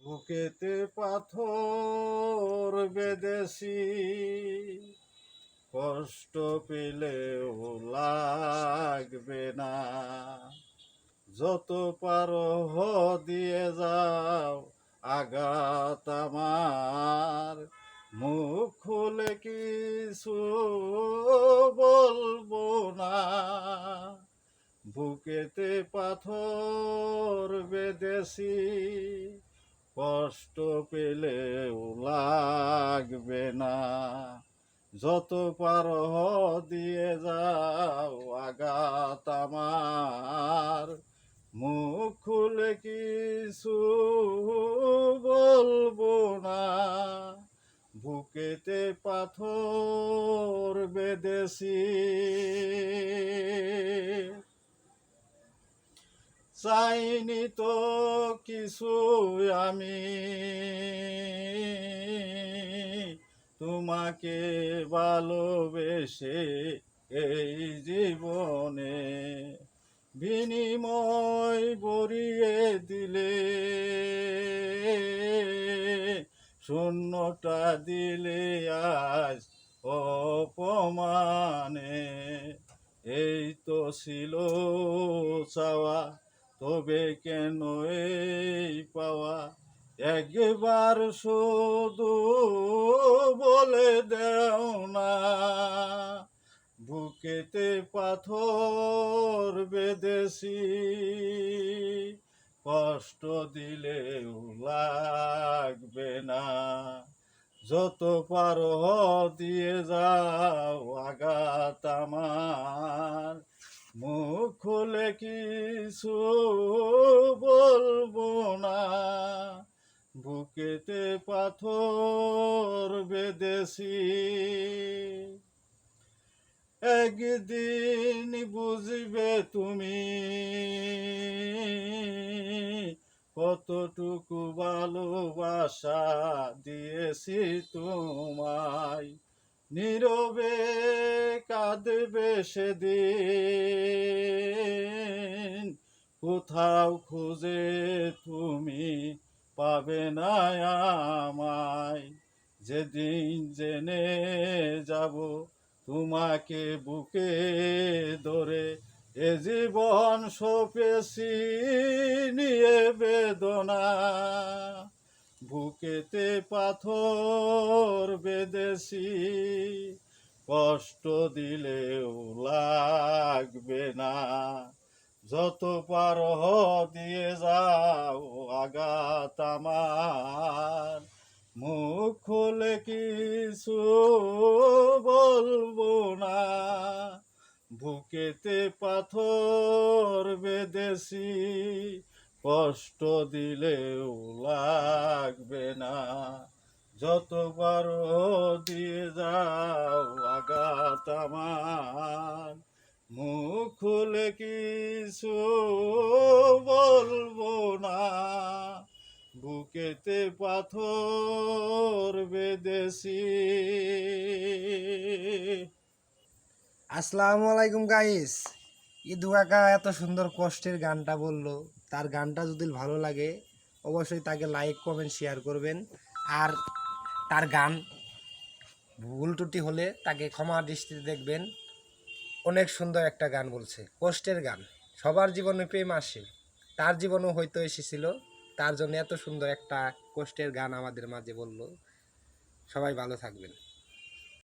বুকেতে পাথর বেঁধেছি, কষ্ট পেলেও লাগবে না। যত পারো দিয়ে যাও আঘাত আমার, মুখ খুলে কিছু বলবো না। বুকেতে পাথর বেঁধেছি, কষ্ট পেলেও লাগবে না। যত পারো দিয়ে যাও আঘাত আমার, মুখ খুলে কিছু বলবো না। বুকেতে পাথর বেঁধেছি, চাইনি তো কিছু আমি তোমাকে ভালোবেসে এই জীবনে, বিনিময় বরিয়ে দিলে, শূন্যটা দিলে আজ অপমানে। এই তো ছিল চাওয়া, তবে কেন এই পাওয়া? একবার শুধু বলে দেও না। বুকেতে পাথর বেঁধেছি, কষ্ট দিলেও লাগবে না। যত পারো দিয়ে যাও আঘাত আমার, মুখ খুলে কিছু বলবো না। বুকেতে পাথর বেঁধেছি, একদিন বুঝবে তুমি কতটুকু ভালোবাসা দিয়েছি তোমায়। নীরবে কাঁদবে সেদিন, কোথাও খুঁজে তুমি পাবে না আমায়। যেদিন জেনে যাব তোমাকে বুকে ধরে, এ জীবন সপেছি নিয়ে বেদনা। বুকেতে পাথর বেঁধেছি, কষ্ট দিলেও লাগবে না। যত পারো দিয়ে যাও আঘাত আমার, মুখ খুলে কিছু বলবো না। বুকেতে পাথর বেঁধেছি, কষ্ট দিলেও লাগবে না। যত পারো দিয়ে যাও আঘাত আমার, মুখ খুলে কিছু বলবো না। বুকেতে পাথর বেঁধেছি। আসসালামু আলাইকুম গাইস। ইদু কাকা এত সুন্দর কষ্টের গানটা বললো, তার গানটা যদি ভালো লাগে অবশ্যই তাকে লাইক কমেন্ট শেয়ার করবেন। আর তার গান ভুল ত্রুটি হলে তাকে ক্ষমা দৃষ্টিতে দেখবেন। অনেক সুন্দর একটা গান বলছে, কষ্টের গান। সবার জীবনে প্রেম আসে, তার জীবনেও হয়তো এসেছিল, তার জন্য এত সুন্দর একটা কষ্টের গান আমাদের মাঝে বলল। সবাই ভালো থাকবেন।